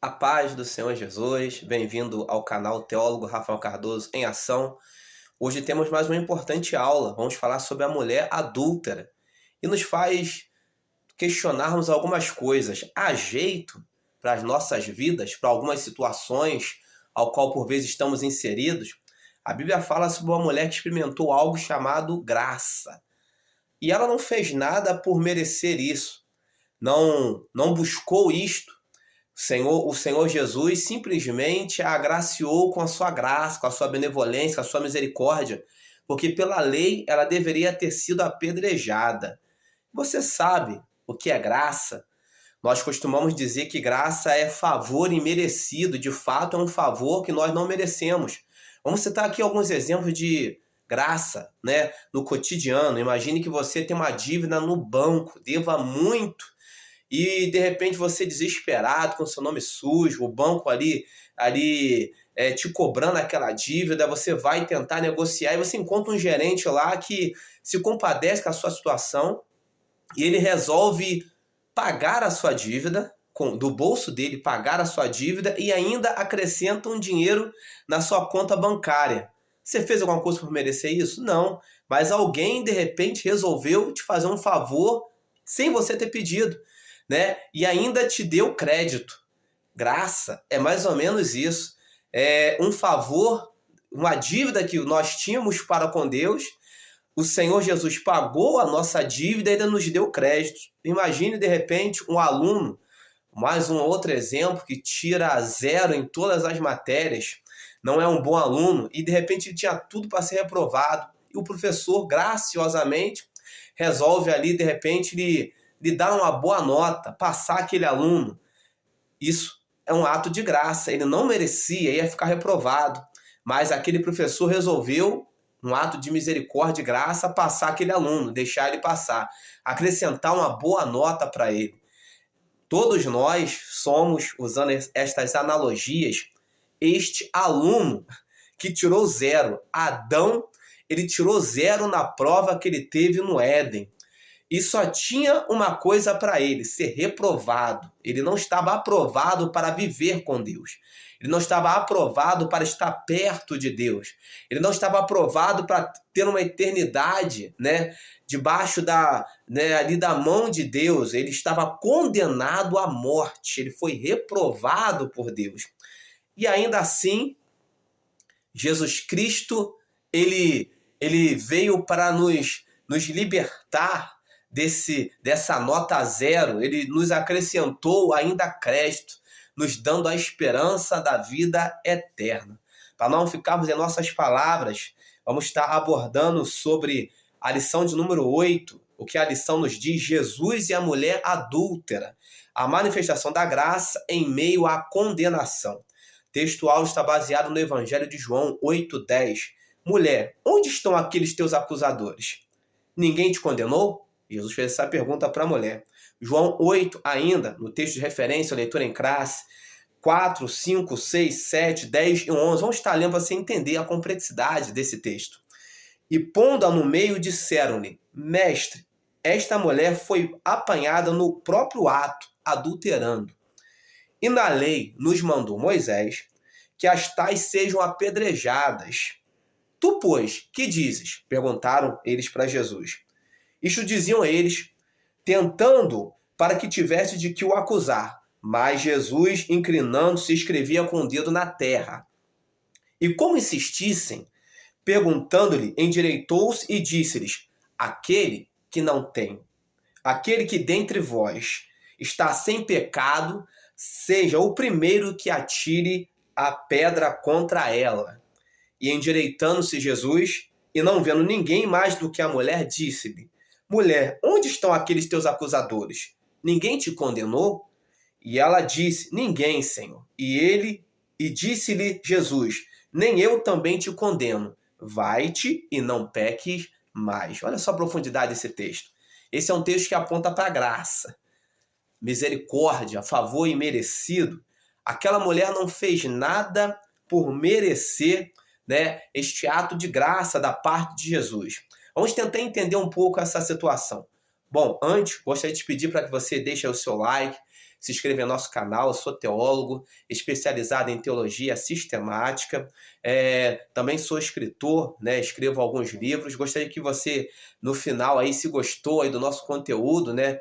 A paz do Senhor Jesus, bem-vindo ao canal Teólogo Rafael Cardoso em Ação. Hoje temos mais uma importante aula. Vamos falar sobre a mulher adúltera e nos faz questionarmos algumas coisas. Há jeito para as nossas vidas, para algumas situações ao qual por vezes estamos inseridos? A Bíblia fala sobre uma mulher que experimentou algo chamado graça. E ela não fez nada por merecer isso. Não buscou isto. O Senhor Jesus simplesmente a agraciou com a sua graça, com a sua benevolência, com a sua misericórdia, porque pela lei ela deveria ter sido apedrejada. Você sabe o que é graça? Nós costumamos dizer que graça é favor imerecido, de fato é um favor que nós não merecemos. Vamos citar aqui alguns exemplos de graça, né, no cotidiano. Imagine que você tem uma dívida no banco, deva muito, e de repente você desesperado, com seu nome sujo, o banco ali te cobrando aquela dívida, você vai tentar negociar e você encontra um gerente lá que se compadece com a sua situação e ele resolve pagar a sua dívida, do bolso dele pagar a sua dívida e ainda acrescenta um dinheiro na sua conta bancária. Você fez alguma coisa por merecer isso? Não, mas alguém de repente resolveu te fazer um favor sem você ter pedido, né? E ainda te deu crédito. Graça é mais ou menos isso. É um favor, uma dívida que nós tínhamos para com Deus. O Senhor Jesus pagou a nossa dívida e ainda nos deu crédito. Imagine, de repente, um aluno, mais um outro exemplo, que tira zero em todas as matérias, não é um bom aluno, e de repente ele tinha tudo para ser reprovado. E o professor, graciosamente, resolve ali, de repente, lhe dar uma boa nota, passar aquele aluno. Isso é um ato de graça, ele não merecia, ia ficar reprovado, mas aquele professor resolveu, um ato de misericórdia e graça, passar aquele aluno, deixar ele passar, acrescentar uma boa nota para ele. Todos nós somos, usando estas analogias, este aluno que tirou zero. Adão, ele tirou zero na prova que ele teve no Éden. E só tinha uma coisa para ele, ser reprovado. Ele não estava aprovado para viver com Deus. Ele não estava aprovado para estar perto de Deus. Ele não estava aprovado para ter uma eternidade, né, debaixo ali da mão de Deus. Ele estava condenado à morte. Ele foi reprovado por Deus. E ainda assim, Jesus Cristo, ele veio para nos libertar dessa nota zero. Ele nos acrescentou ainda crédito, nos dando a esperança da vida eterna. Para não ficarmos em nossas palavras, vamos estar abordando sobre a lição de número 8, o que a lição nos diz: Jesus e a mulher adúltera, a manifestação da graça em meio à condenação. O textual está baseado no Evangelho de João 8:10. Mulher, onde estão aqueles teus acusadores? Ninguém te condenou? Jesus fez essa pergunta para a mulher. João 8 ainda, no texto de referência, leitura em classe, 4, 5, 6, 7, 10 e 11. Vamos estar lendo para você entender a complexidade desse texto. E pondo-a no meio, disseram-lhe: Mestre, esta mulher foi apanhada no próprio ato, adulterando. E na lei nos mandou Moisés que as tais sejam apedrejadas. Tu, pois, que dizes? Perguntaram eles para Jesus. Isto diziam eles, tentando para que tivesse de que o acusar. Mas Jesus, inclinando-se, escrevia com o dedo na terra. E como insistissem, perguntando-lhe, endireitou-se e disse-lhes: aquele que não tem, aquele que dentre vós está sem pecado, seja o primeiro que atire a pedra contra ela. E endireitando-se Jesus, e não vendo ninguém mais do que a mulher, disse-lhe: Mulher, onde estão aqueles teus acusadores? Ninguém te condenou? E ela disse: Ninguém, Senhor. E disse-lhe Jesus: Nem eu também te condeno. Vai-te e não peques mais. Olha só a profundidade desse texto. Esse é um texto que aponta para a graça, misericórdia, favor imerecido. Aquela mulher não fez nada por merecer, né, este ato de graça da parte de Jesus. Vamos tentar entender um pouco essa situação. Bom, antes, gostaria de te pedir para que você deixe o seu like, se inscrever no nosso canal. Eu sou teólogo, especializado em teologia sistemática. Também sou escritor, né? Escrevo alguns livros. Gostaria que você, no final, aí, se gostou aí do nosso conteúdo, né?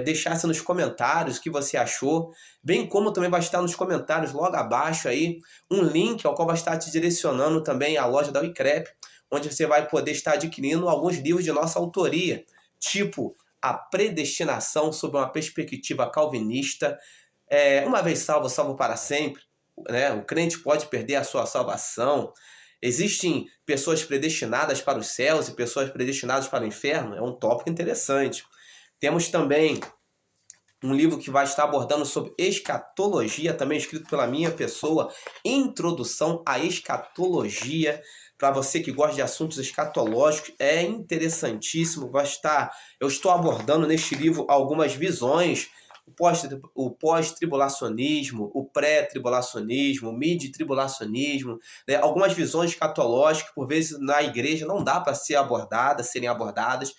Deixasse nos comentários o que você achou, bem como também vai estar nos comentários logo abaixo aí um link ao qual vai estar te direcionando também à loja da Unicrep, onde você vai poder estar adquirindo alguns livros de nossa autoria, tipo A Predestinação sob uma Perspectiva Calvinista, Uma Vez Salvo, Salvo para Sempre, né? O crente pode perder a sua salvação. Existem pessoas predestinadas para os céus e pessoas predestinadas para o inferno. É um tópico interessante. Temos também um livro que vai estar abordando sobre escatologia, também escrito pela minha pessoa, Introdução à Escatologia. Para você que gosta de assuntos escatológicos, é interessantíssimo. Eu estou abordando neste livro algumas visões, o pós-tribulacionismo, o pré-tribulacionismo, o mid-tribulacionismo, né? Algumas visões escatológicas que por vezes na igreja não dá para serem abordadas.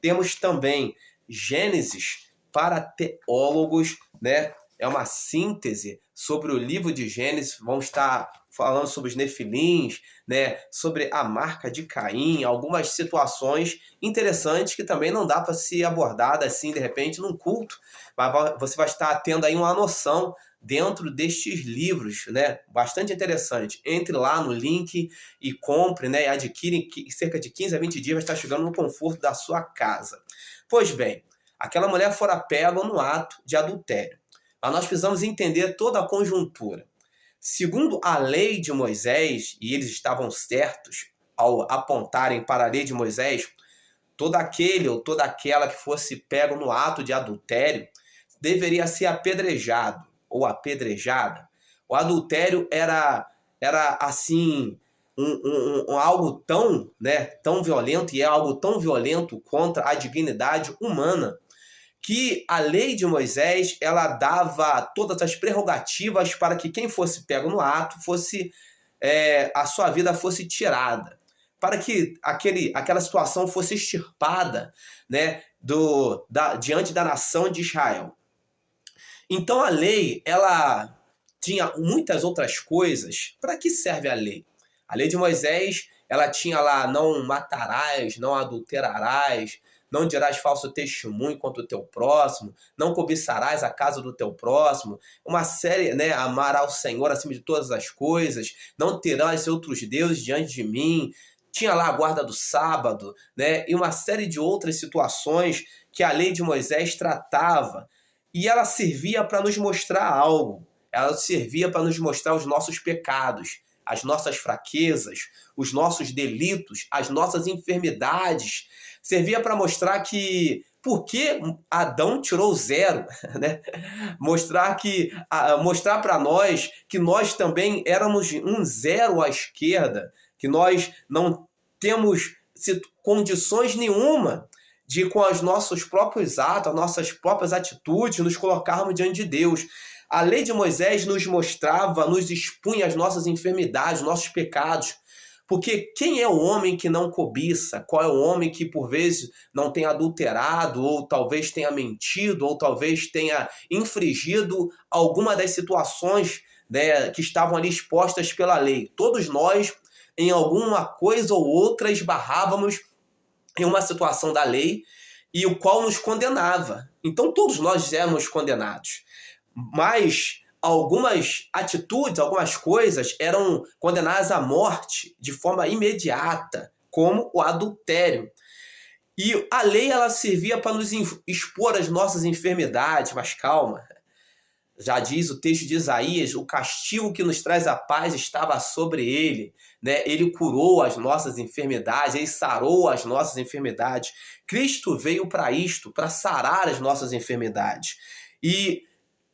Temos também Gênesis para teólogos, né? É uma síntese sobre o livro de Gênesis. Vamos estar falando sobre os nefilins, né? Sobre a marca de Caim, algumas situações interessantes que também não dá para ser abordada assim de repente num culto, mas você vai estar tendo aí uma noção dentro destes livros, né? Bastante interessante. Entre lá no link e compre, né? E adquire, em cerca de 15 a 20 dias vai estar chegando no conforto da sua casa. Pois bem, aquela mulher fora pega no ato de adultério. Mas nós precisamos entender toda a conjuntura. Segundo a lei de Moisés, e eles estavam certos ao apontarem para a lei de Moisés, todo aquele ou toda aquela que fosse pego no ato de adultério deveria ser apedrejado ou apedrejada. O adultério era assim algo tão, né, tão violento, e é algo tão violento contra a dignidade humana, que a lei de Moisés ela dava todas as prerrogativas para que quem fosse pego no ato a sua vida fosse tirada, para que aquela situação fosse extirpada, né, diante da nação de Israel. Então a lei ela tinha muitas outras coisas. Para que serve a lei? A lei de Moisés ela tinha lá: não matarás, não adulterarás, não dirás falso testemunho contra o teu próximo, não cobiçarás a casa do teu próximo, uma série, né, amar ao Senhor acima de todas as coisas, não terás outros deuses diante de mim. Tinha lá a guarda do sábado, né, e uma série de outras situações que a lei de Moisés tratava. E ela servia para nos mostrar algo. Ela servia para nos mostrar os nossos pecados, as nossas fraquezas, os nossos delitos, as nossas enfermidades. Servia para mostrar por que Adão tirou 0, né? Mostrar para nós que nós também éramos um 0 à esquerda, que nós não temos condições nenhuma de, com os nossos próprios atos, as nossas próprias atitudes, nos colocarmos diante de Deus. A lei de Moisés nos mostrava, nos expunha as nossas enfermidades, nossos pecados. Porque quem é o homem que não cobiça? Qual é o homem que, por vezes, não tem adulterado, ou talvez tenha mentido, ou talvez tenha infringido alguma das situações, né, que estavam ali expostas pela lei? Todos nós, em alguma coisa ou outra, esbarrávamos em uma situação da lei e o qual nos condenava. Então todos nós éramos condenados. Mas algumas atitudes, algumas coisas eram condenadas à morte de forma imediata, como o adultério. E a lei ela servia para nos expor as nossas enfermidades, mas calma. Já diz o texto de Isaías: o castigo que nos traz a paz estava sobre ele, né? Ele curou as nossas enfermidades, ele sarou as nossas enfermidades. Cristo veio para isto, para sarar as nossas enfermidades. E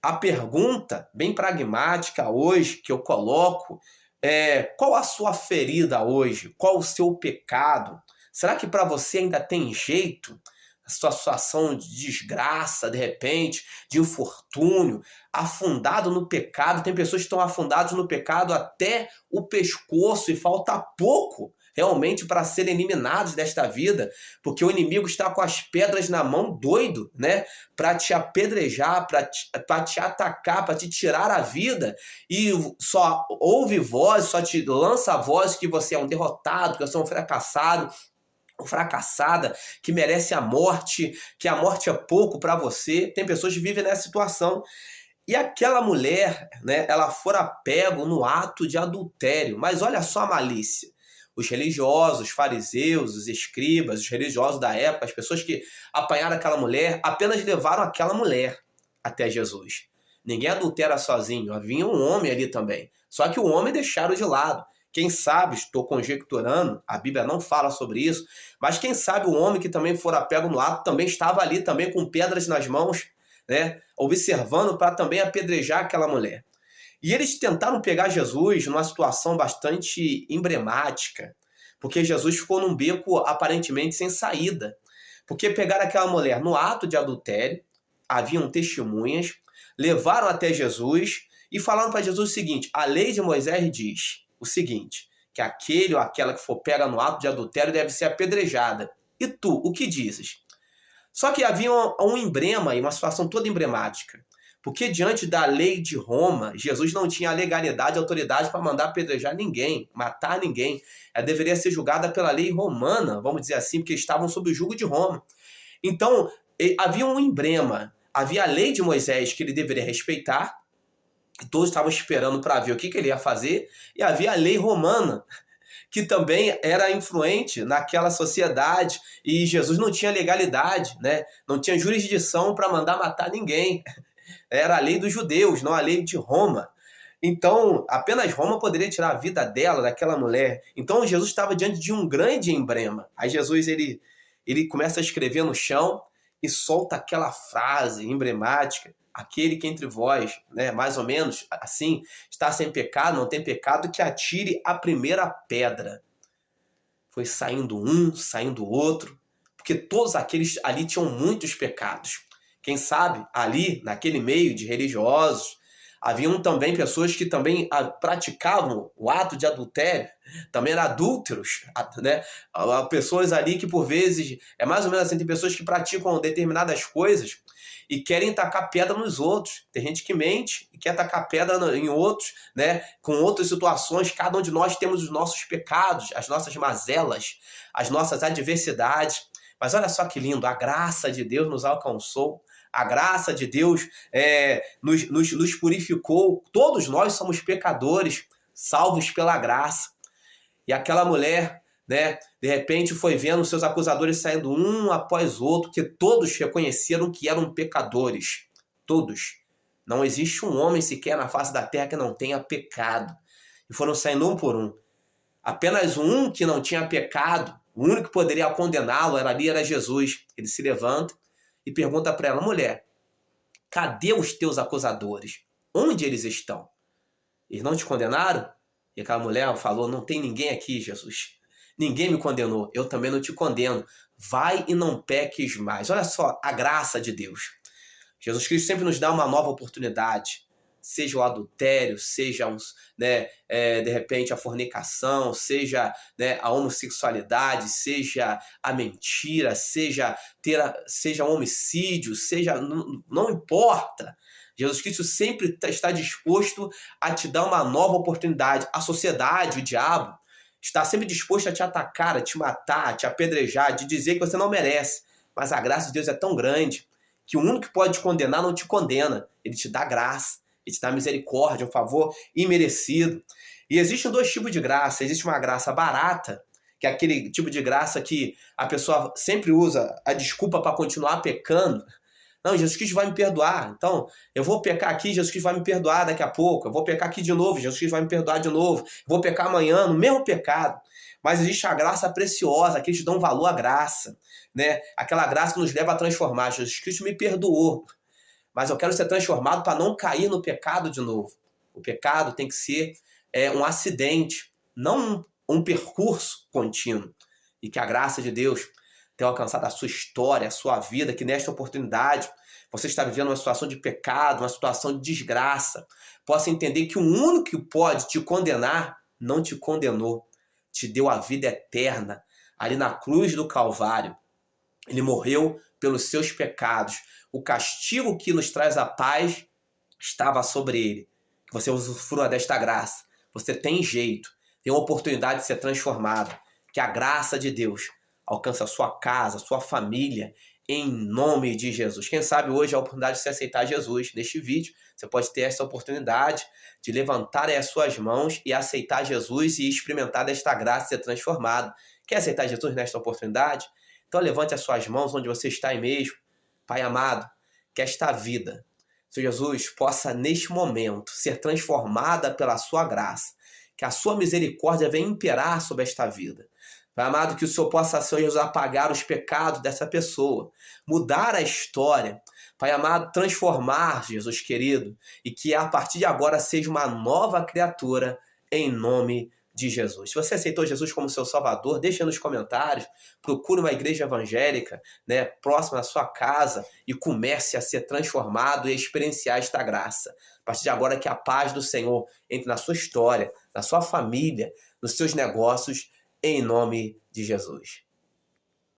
a pergunta bem pragmática hoje que eu coloco é: qual a sua ferida hoje? Qual o seu pecado? Será que para você ainda tem jeito? A sua situação de desgraça, de repente, de infortúnio, afundado no pecado. Tem pessoas que estão afundadas no pecado até o pescoço e falta pouco realmente para serem eliminados desta vida, porque o inimigo está com as pedras na mão, doido, né? Para te apedrejar, para te atacar, para te tirar a vida, e só ouve voz, só te lança a voz que você é um derrotado, que você é um fracassado, ou fracassada, que merece a morte, que a morte é pouco para você. Tem pessoas que vivem nessa situação. E aquela mulher, né, ela fora pego no ato de adultério. Mas olha só a malícia. Os religiosos, os fariseus, os escribas, os religiosos da época, as pessoas que apanharam aquela mulher, apenas levaram aquela mulher até Jesus. Ninguém adultera sozinho, havia um homem ali também. Só que o homem deixaram de lado. Quem sabe, estou conjecturando, a Bíblia não fala sobre isso, mas quem sabe o homem que também fora pego no ato também estava ali também com pedras nas mãos, né, observando para também apedrejar aquela mulher. E eles tentaram pegar Jesus numa situação bastante emblemática, porque Jesus ficou num beco aparentemente sem saída. Porque pegaram aquela mulher no ato de adultério, haviam testemunhas, levaram até Jesus e falaram para Jesus o seguinte: a lei de Moisés diz o seguinte, que aquele ou aquela que for pega no ato de adultério deve ser apedrejada. E tu, o que dizes? Só que havia um emblema e uma situação toda emblemática. Porque diante da lei de Roma, Jesus não tinha a legalidade e autoridade para mandar apedrejar ninguém, matar ninguém. Ela deveria ser julgada pela lei romana, vamos dizer assim, porque estavam sob o jugo de Roma. Então, havia um emblema, havia a lei de Moisés que ele deveria respeitar, que todos estavam esperando para ver o que ele ia fazer, e havia a lei romana, que também era influente naquela sociedade, e Jesus não tinha legalidade, né? Não tinha jurisdição para mandar matar ninguém. Era a lei dos judeus, não a lei de Roma. Então, apenas Roma poderia tirar a vida dela, daquela mulher. Então, Jesus estava diante de um grande emblema. Aí Jesus ele começa a escrever no chão e solta aquela frase emblemática: aquele que entre vós, né, mais ou menos assim, está sem pecado, não tem pecado, que atire a primeira pedra. Foi saindo um, saindo outro, porque todos aqueles ali tinham muitos pecados. Quem sabe, ali, naquele meio de religiosos, haviam também pessoas que também praticavam o ato de adultério, também eram adúlteros, né? Pessoas ali que, por vezes, é mais ou menos assim, tem pessoas que praticam determinadas coisas e querem tacar pedra nos outros. Tem gente que mente e quer tacar pedra em outros, né? Com outras situações. Cada um de nós temos os nossos pecados, as nossas mazelas, as nossas adversidades. Mas olha só que lindo, a graça de Deus nos alcançou. A graça de Deus nos purificou. Todos nós somos pecadores, salvos pela graça. E aquela mulher, né, de repente foi vendo seus acusadores saindo um após outro, que todos reconheceram que eram pecadores. Todos. Não existe um homem sequer na face da terra que não tenha pecado. E foram saindo um por um. Apenas um que não tinha pecado, o único que poderia condená-lo era Jesus. Ele se levanta e pergunta para ela: mulher, cadê os teus acusadores? Onde eles estão? Eles não te condenaram? E aquela mulher falou: não tem ninguém aqui, Jesus. Ninguém me condenou, eu também não te condeno. Vai e não peques mais. Olha só a graça de Deus. Jesus Cristo sempre nos dá uma nova oportunidade. Seja o adultério, seja né, de repente a fornicação, seja, né, a homossexualidade, seja a mentira, seja um homicídio, seja, não importa. Jesus Cristo sempre está disposto a te dar uma nova oportunidade. A sociedade, o diabo, está sempre disposto a te atacar, a te matar, a te apedrejar, a te dizer que você não merece. Mas a graça de Deus é tão grande que o único que pode te condenar não te condena. Ele te dá graça. Ele te dá misericórdia, um favor imerecido. E existem dois tipos de graça. Existe uma graça barata, que é aquele tipo de graça que a pessoa sempre usa a desculpa para continuar pecando. Não, Jesus Cristo vai me perdoar. Então, eu vou pecar aqui, Jesus Cristo vai me perdoar daqui a pouco. Eu vou pecar aqui de novo, Jesus Cristo vai me perdoar de novo. Eu vou pecar amanhã, no mesmo pecado. Mas existe a graça preciosa, aqueles que dão valor à graça, né? Aquela graça que nos leva a transformar. Jesus Cristo me perdoou, mas eu quero ser transformado para não cair no pecado de novo. O pecado tem que ser um acidente, não um percurso contínuo. E que a graça de Deus tenha alcançado a sua história, a sua vida, que nesta oportunidade você está vivendo uma situação de pecado, uma situação de desgraça, possa entender que o único que pode te condenar não te condenou. te deu a vida eterna ali na cruz do Calvário. Ele morreu pelos seus pecados. O castigo que nos traz a paz estava sobre ele. Que você usufrua desta graça. Você tem jeito, tem uma oportunidade de ser transformado. Que a graça de Deus alcance a sua casa, a sua família, em nome de Jesus. Quem sabe hoje é a oportunidade de você aceitar Jesus. Neste vídeo, você pode ter essa oportunidade de levantar as suas mãos e aceitar Jesus e experimentar desta graça e ser transformado. Quer aceitar Jesus nesta oportunidade? Então levante as suas mãos onde você está aí mesmo. Pai amado, que esta vida, Senhor Jesus, possa neste momento ser transformada pela sua graça. Que a sua misericórdia venha imperar sobre esta vida. Pai amado, que o Senhor possa, Senhor Jesus, apagar os pecados dessa pessoa, mudar a história. Pai amado, transformar, Jesus querido, e que a partir de agora seja uma nova criatura em nome de Jesus. Se você aceitou Jesus como seu Salvador, deixa nos comentários, procure uma igreja evangélica, próxima à sua casa e comece a ser transformado e experienciar esta graça. A partir de agora que a paz do Senhor entre na sua história, na sua família, nos seus negócios, em nome de Jesus.